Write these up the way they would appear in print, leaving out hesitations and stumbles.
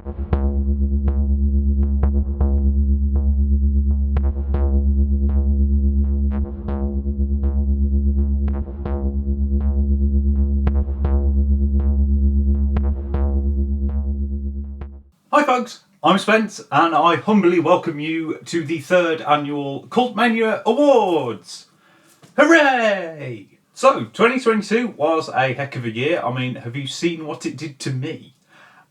Hi folks, I'm Spence and I humbly welcome you to the 3rd annual Cult Mania Awards! Hooray! So, 2022 was a heck of a year. I mean, have you seen what it did to me?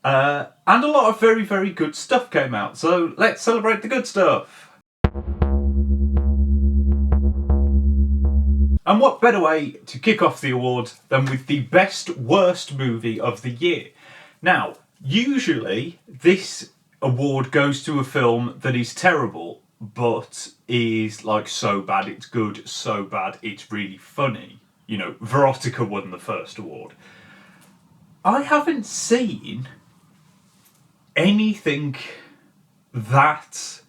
And a lot of very, very good stuff came out, so let's celebrate the good stuff! And what better way to kick off the awards than with the best worst movie of the year? Now, usually this award goes to a film that is terrible, but is like so bad it's good, so bad it's really funny. You know, Verotica won the first award. I haven't seen anything that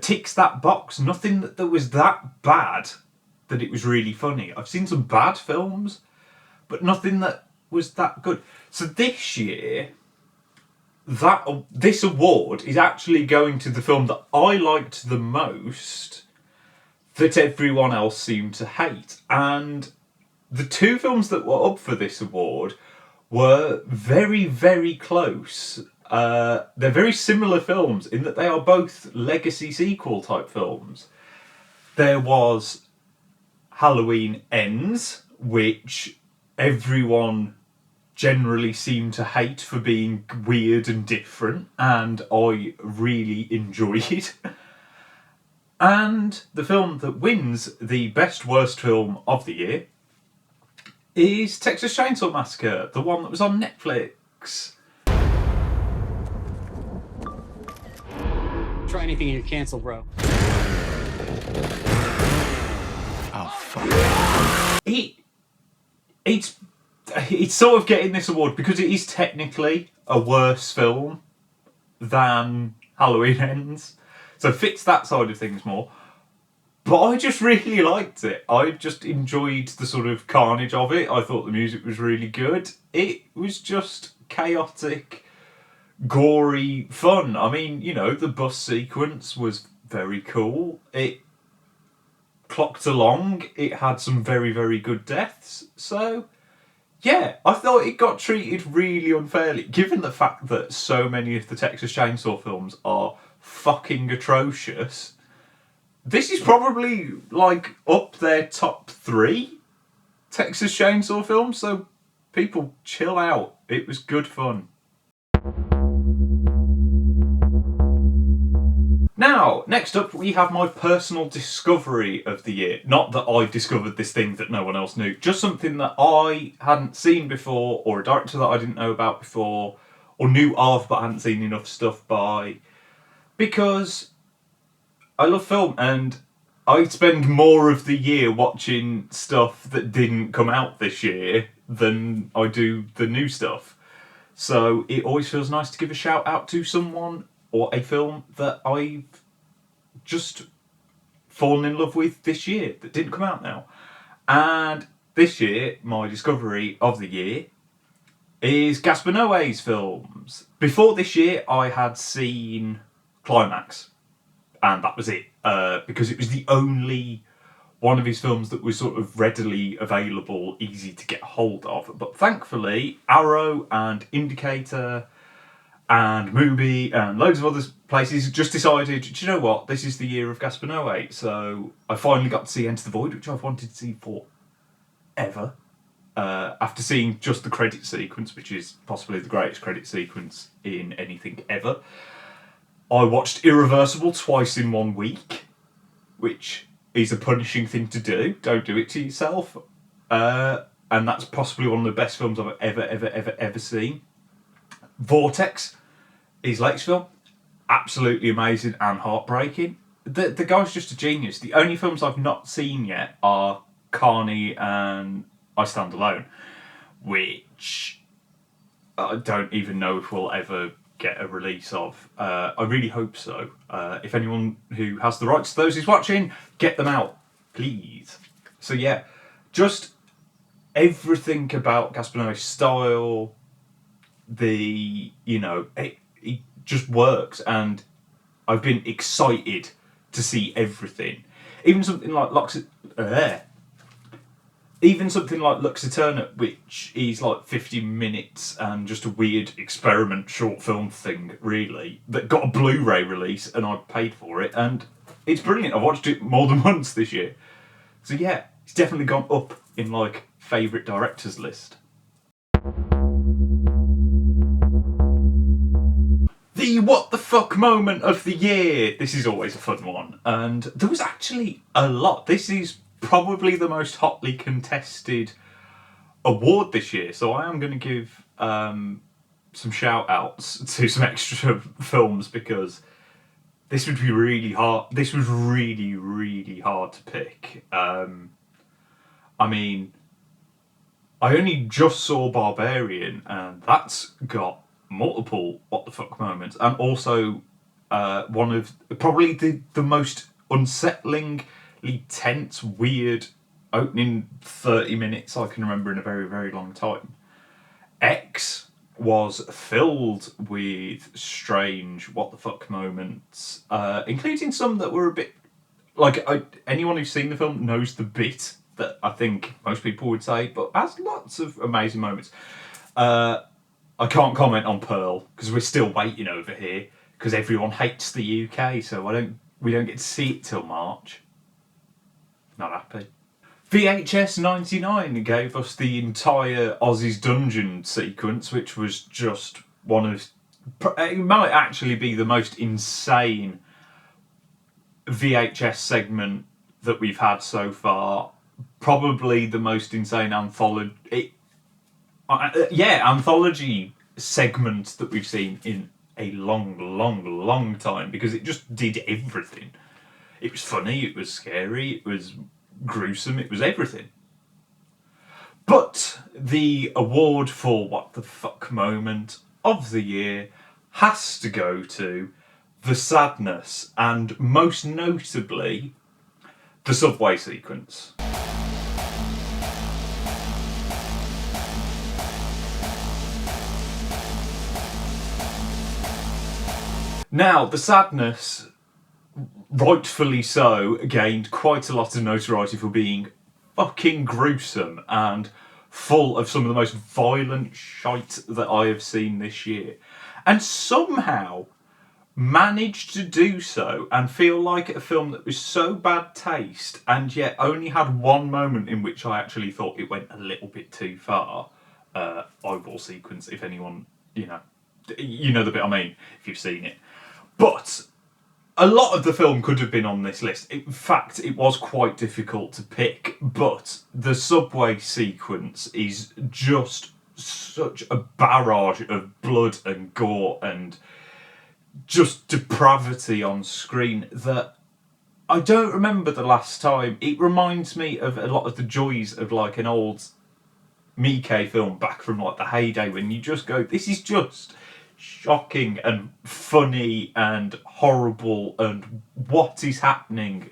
ticks that box. Nothing that was that bad that it was really funny. I've seen some bad films, but nothing that was that good. So this year, this award is actually going to the film that I liked the most, that everyone else seemed to hate. And the two films that were up for this award were very, very close. They're very similar films in that they are both legacy sequel type films. There was Halloween Ends, which everyone generally seemed to hate for being weird and different, and I really enjoyed. And the film that wins the best worst film of the year is Texas Chainsaw Massacre, the one that was on Netflix. Try anything and you're cancelled, bro. Oh, fuck. It's sort of getting this award because it is technically a worse film than Halloween Ends. So it fits that side of things more. But I just really liked it. I just enjoyed the sort of carnage of it. I thought the music was really good. It was just chaotic, gory fun. I mean, you know, the bus sequence was very cool. It clocked along. It had some very, very good deaths. So, yeah, I thought it got treated really unfairly, given the fact that so many of the Texas Chainsaw films are fucking atrocious. This is probably, like, up their top 3 Texas Chainsaw films, so people chill out. It was good fun. Now, next up, we have my personal discovery of the year. Not that I discovered this thing that no one else knew, just something that I hadn't seen before, or a director that I didn't know about before, or knew of but hadn't seen enough stuff by. Because I love film, and I spend more of the year watching stuff that didn't come out this year than I do the new stuff. So it always feels nice to give a shout out to someone or a film that I've just fallen in love with this year that didn't come out now. And this year, my discovery of the year is Gaspar Noé's films. Before this year, I had seen Climax, and that was it, because it was the only one of his films that was sort of readily available, easy to get hold of. But thankfully, Arrow and Indicator and Mubi and loads of other places just decided, do you know what, this is the year of Gaspar Noé. So I finally got to see Enter the Void, which I've wanted to see forever. After seeing just the credit sequence, which is possibly the greatest credit sequence in anything ever. I watched Irreversible twice in 1 week, which is a punishing thing to do. Don't do it to yourself. And that's possibly one of the best films I've ever seen. Vortex, his latest film, absolutely amazing and heartbreaking. The guy's just a genius. The only films I've not seen yet are Carney and I Stand Alone, which I don't even know if we'll ever get a release of. I really hope so. If anyone who has the rights to those is watching, get them out, please. So yeah, just everything about Gaspar Noé's style, it just works, and I've been excited to see everything. Even something like Lux Eterna, which is like 50 minutes and just a weird experiment short film thing, really, that got a Blu-ray release, and I paid for it, and it's brilliant. I've watched it more than once this year. So yeah, it's definitely gone up in like favourite directors list. The what the fuck moment of the year. This is always a fun one, and there was actually a lot. This is probably the most hotly contested award this year, so I am going to give some shout outs to some extra films, because this would be really hard. This was really, really hard to pick. I mean, I only just saw Barbarian, and that's got multiple what the fuck moments, and also one of probably the most unsettlingly tense, weird opening 30 minutes I can remember in a very, very long time. X was filled with strange what the fuck moments, including some that were a bit like, anyone who's seen the film knows the bit that I think most people would say, but has lots of amazing moments. I can't comment on Pearl because we're still waiting over here, because everyone hates the UK, so we don't get to see it till March. Not happy. VHS 99 gave us the entire Ozzy's Dungeon sequence, which was just one of... It might actually be the most insane VHS segment that we've had so far. Probably the most insane anthology segment that we've seen in a long, long, long time, because it just did everything. It was funny, it was scary, it was gruesome, it was everything. But the award for what the fuck moment of the year has to go to the sadness, and most notably the subway sequence. Now, the sadness, rightfully so, gained quite a lot of notoriety for being fucking gruesome and full of some of the most violent shite that I have seen this year. And somehow managed to do so and feel like a film that was so bad taste, and yet only had one moment in which I actually thought it went a little bit too far. Eyeball sequence, if anyone, you know the bit I mean, if you've seen it. But a lot of the film could have been on this list. In fact, it was quite difficult to pick, but the subway sequence is just such a barrage of blood and gore and just depravity on screen that I don't remember the last time. It reminds me of a lot of the joys of like an old Miike film back from like the heyday, when you just go, this is just shocking and funny and horrible and what is happening,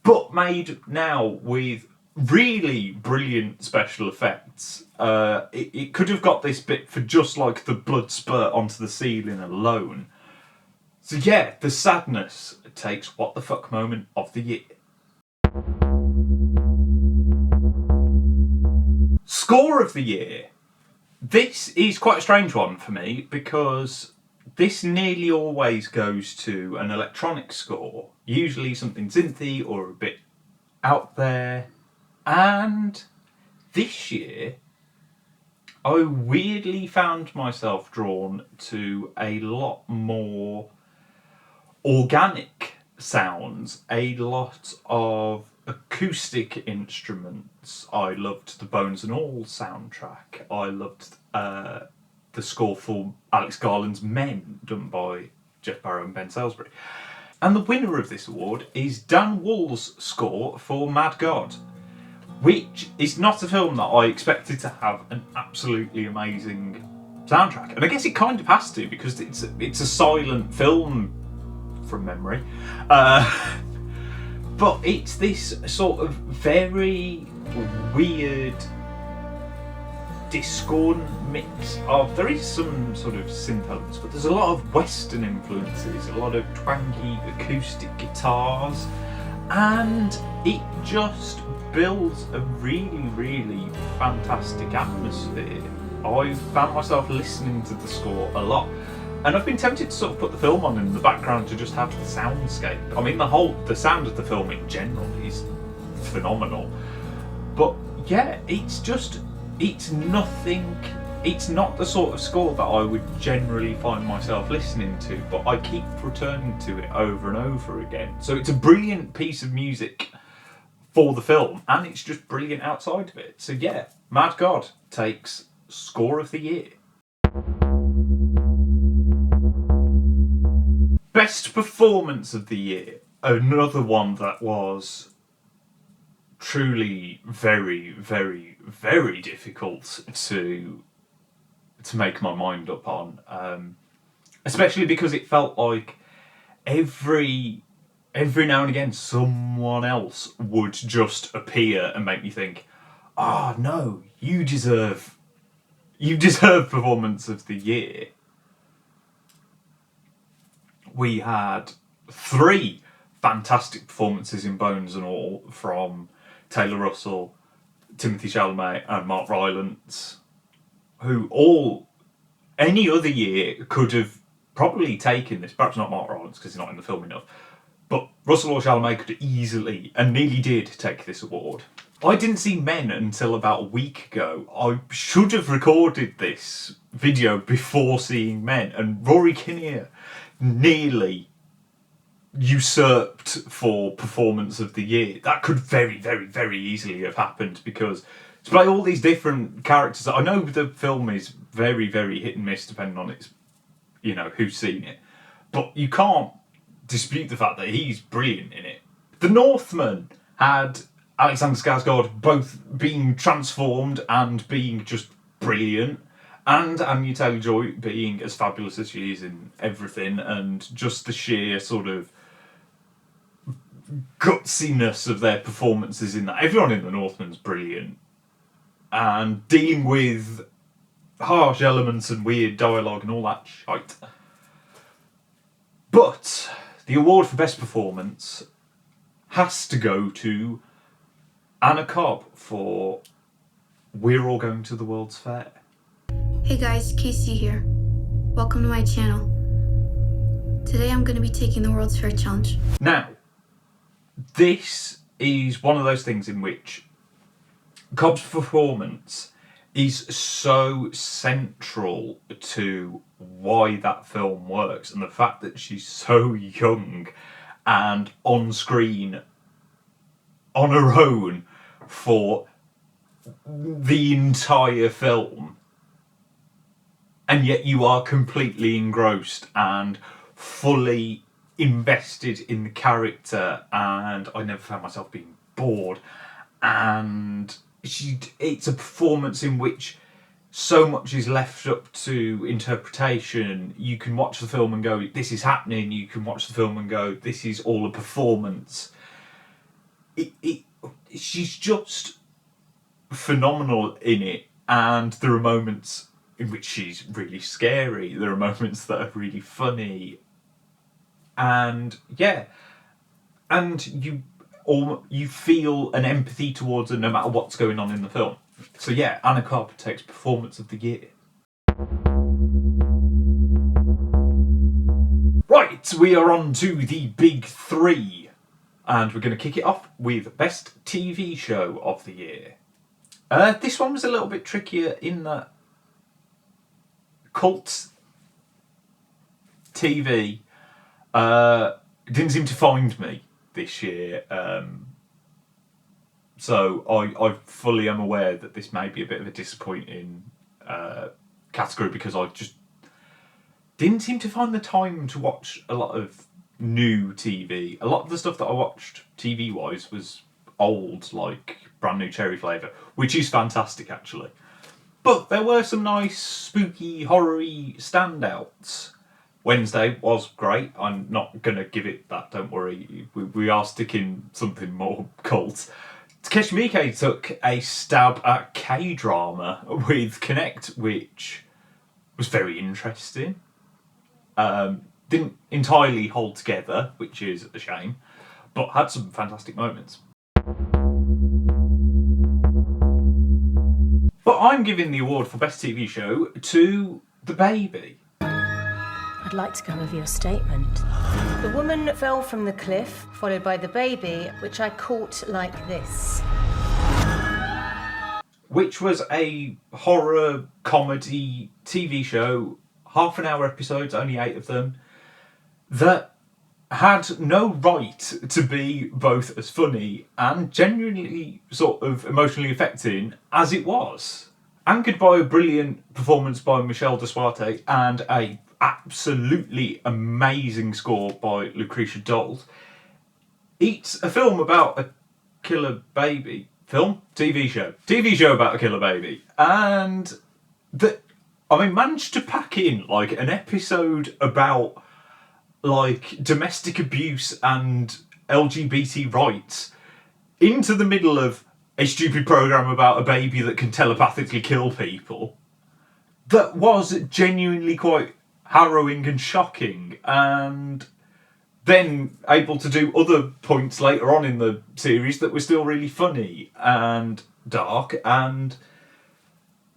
but made now with really brilliant special effects. It could have got this bit for just like the blood spurt onto the ceiling alone. So yeah, the sadness takes what the fuck moment of the year. Score of the year. This is quite a strange one for me, because this nearly always goes to an electronic score, usually something synthy or a bit out there. And this year, I weirdly found myself drawn to a lot more organic sounds, a lot of acoustic instruments. I loved the Bones and All soundtrack. I loved the score for Alex Garland's Men, done by Jeff Barrow and Ben Salisbury. And the winner of this award is Dan Wool's score for Mad God, which is not a film that I expected to have an absolutely amazing soundtrack. And I guess it kind of has to, because it's a silent film from memory. But it's this sort of very weird, Discord mix of, there is some sort of synth elements, but there's a lot of Western influences, a lot of twangy acoustic guitars, and it just builds a really, really fantastic atmosphere. I found myself listening to the score a lot, and I've been tempted to sort of put the film on in the background to just have the soundscape. I mean, the sound of the film in general is phenomenal, but yeah, it's nothing. It's not the sort of score that I would generally find myself listening to, but I keep returning to it over and over again. So it's a brilliant piece of music for the film, and it's just brilliant outside of it. So yeah, Mad God takes Score of the Year. Best Performance of the Year. Another one that was truly very, very, very difficult to make my mind up on, especially because it felt like every now and again someone else would just appear and make me think, no, you deserve Performance of the Year. We had 3 fantastic performances in Bones and All from Taylor Russell, Timothy Chalamet and Mark Rylance, who all, any other year, could have probably taken this. Perhaps not Mark Rylance because he's not in the film enough, but Russell or Chalamet could easily, and nearly did, take this award. I didn't see Men until about a week ago. I should have recorded this video before seeing Men, and Rory Kinnear nearly usurped for Performance of the Year. That could very, very, very easily have happened, because to play all these different characters, I know the film is very, very hit and miss depending on its, who's seen it, but you can't dispute the fact that he's brilliant in it. The Northman had Alexander Skarsgård both being transformed and being just brilliant, and Anya Taylor-Joy being as fabulous as she is in everything, and just the sheer sort of gutsiness of their performances in that. Everyone in The Northman's brilliant, and dealing with harsh elements and weird dialogue and all that shite. But the award for Best Performance has to go to Anna Cobb for We're All Going to the World's Fair. Hey guys, Casey here. Welcome to my channel. Today I'm going to be taking the World's Fair Challenge. Now, this is one of those things in which Cobb's performance is so central to why that film works, and the fact that she's so young and on screen on her own for the entire film, and yet you are completely engrossed and fully invested in the character, and I never found myself being bored. And it's a performance in which so much is left up to interpretation. You can watch the film and go, this is happening. You can watch the film and go, this is all a performance. She's just phenomenal in it, and there are moments in which she's really scary. There are moments that are really funny, and you feel an empathy towards her no matter what's going on in the film. So yeah, Anna Cobb takes Performance of the Year. Right, we are on to the big 3, and we're going to kick it off with Best TV Show of the Year. This one was a little bit trickier in that Cult TV didn't seem to find me this year, so I fully am aware that this may be a bit of a disappointing category, because I just didn't seem to find the time to watch a lot of new TV. A lot of the stuff that I watched TV-wise was old, like Brand New Cherry Flavour, which is fantastic actually. But there were some nice, spooky, horror-y standouts. Wednesday was great. I'm not going to give it that, don't worry. We are sticking something more cult. Takeshi Miike took a stab at K-drama with Connect, which was very interesting. Didn't entirely hold together, which is a shame, but had some fantastic moments. But I'm giving the award for Best TV Show to The Baby. I'd like to go over your statement. The woman fell from the cliff, followed by the baby, which I caught like this. Which was a horror comedy TV show, half-an-hour episodes, only 8 of them, that had no right to be both as funny and genuinely sort of emotionally affecting as it was. Anchored by a brilliant performance by Michelle DeSuarte and a absolutely amazing score by Lucretia Dalt, it's a film about a killer baby. Film? TV show. TV show about a killer baby. And managed to pack in like an episode about like domestic abuse and LGBT rights into the middle of a stupid program about a baby that can telepathically kill people. That was genuinely quite harrowing and shocking, and then able to do other points later on in the series that were still really funny and dark, and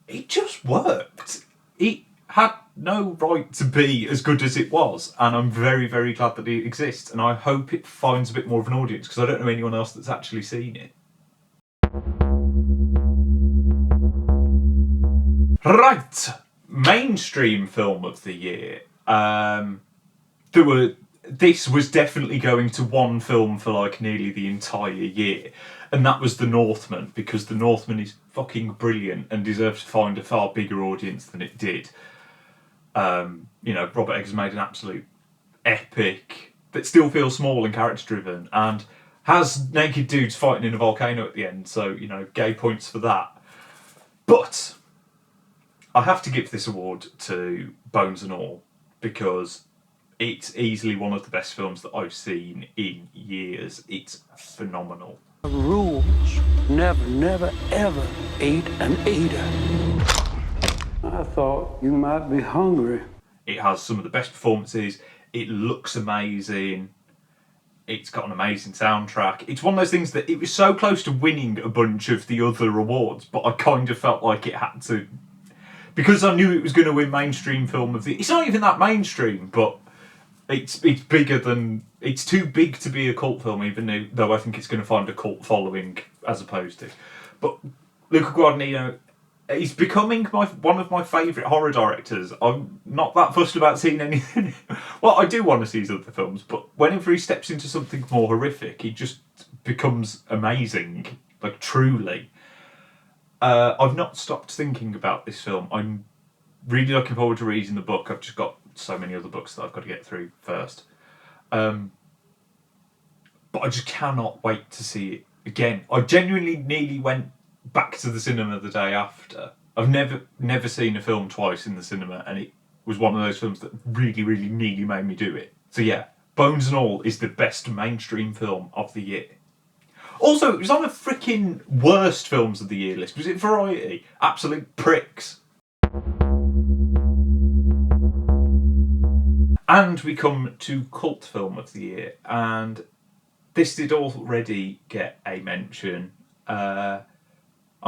it just worked. It had no right to be as good as it was, and I'm very, very glad that it exists, and I hope it finds a bit more of an audience, because I don't know anyone else that's actually seen it. Right, mainstream film of the year. This was definitely going to one film for like nearly the entire year, and that was The Northman, because The Northman is fucking brilliant and deserves to find a far bigger audience than it did. Robert Eggers made an absolute epic that still feels small and character driven, and has naked dudes fighting in a volcano at the end, so gay points for that. But I have to give this award to Bones and All, because it's easily one of the best films that I've seen in years. It's phenomenal. Rules: never, never, ever eat an eater. I thought you might be hungry. It has some of the best performances. It looks amazing. It's got an amazing soundtrack. It's one of those things that it was so close to winning a bunch of the other awards, but I kind of felt like it had to, because I knew it was going to win mainstream film of the... It's not even that mainstream, but it's bigger than... It's too big to be a cult film, even though I think it's going to find a cult following as opposed to. But Luca Guadagnino, he's becoming one of my favourite horror directors. I'm not that fussed about seeing anything. Well, I do want to see his other films, but whenever he steps into something more horrific, he just becomes amazing. Like, truly. I've not stopped thinking about this film. I'm really looking forward to reading the book. I've just got so many other books that I've got to get through first. But I just cannot wait to see it again. I genuinely nearly went back to the cinema the day after. I've never seen a film twice in the cinema, and it was one of those films that really, really nearly made me do it. So yeah, Bones and All is the best mainstream film of the year. Also, it was on the freaking worst films of the year list. Was it Variety? Absolute pricks. And we come to Cult Film of the Year, and this did already get a mention. I'm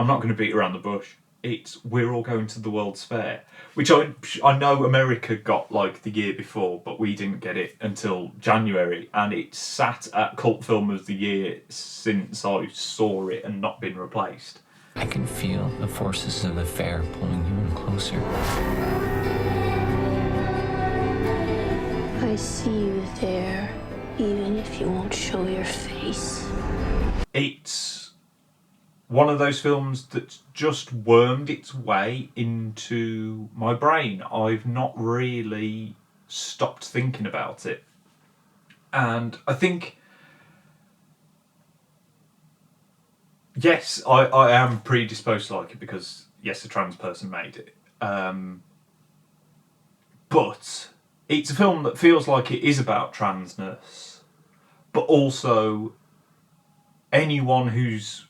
not going to beat around the bush. It's We're All Going to the World's Fair, which I know America got like the year before, but we didn't get it until January, and it sat at Cult Film of the Year since I saw it and not been replaced. I can feel the forces of the fair pulling you in closer. I see you there, even if you won't show your face. It's one of those films that's just wormed its way into my brain. I've not really stopped thinking about it. And I think, yes, I am predisposed to like it because, yes, a trans person made it. But it's a film that feels like it is about transness, but also anyone who's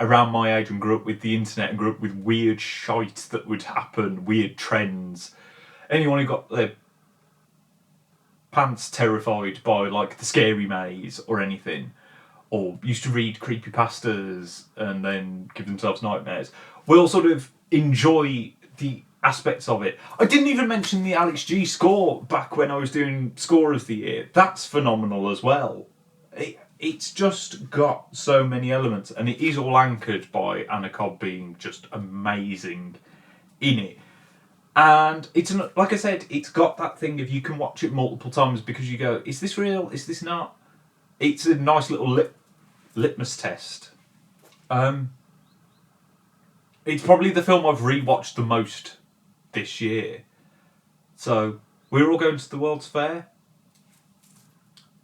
around my age and grew up with the internet and grew up with weird shite that would happen, weird trends. Anyone who got their pants terrified by like the Scary Maze or anything, or used to read creepypastas and then give themselves nightmares, will sort of enjoy the aspects of it. I didn't even mention the Alex G score back when I was doing Score of the Year. That's phenomenal as well. It's just got so many elements, and it is all anchored by Anna Cobb being just amazing in it. And it's, like I said, it's got that thing of you can watch it multiple times because you go, is this real? Is this not? It's a nice little litmus test. It's probably the film I've rewatched the most this year. So, we're all going to the World's Fair.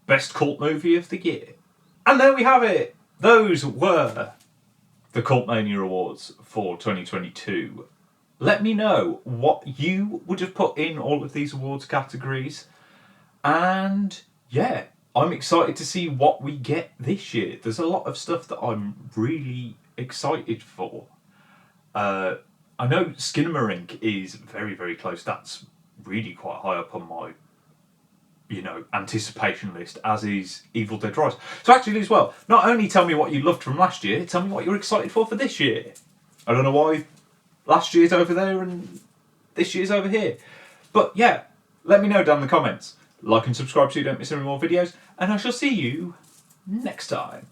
Best cult movie of the year. And there we have it. Those were the Cult Mania Awards for 2022. Let me know what you would have put in all of these awards categories. And yeah, I'm excited to see what we get this year. There's a lot of stuff that I'm really excited for. I know Skinamarink is very, very close. That's really quite high up on my, anticipation list, as is Evil Dead Rise. So actually as well, not only tell me what you loved from last year, tell me what you're excited for this year. I don't know why last year's over there and this year's over here. But yeah, let me know down in the comments. Like and subscribe so you don't miss any more videos. And I shall see you next time.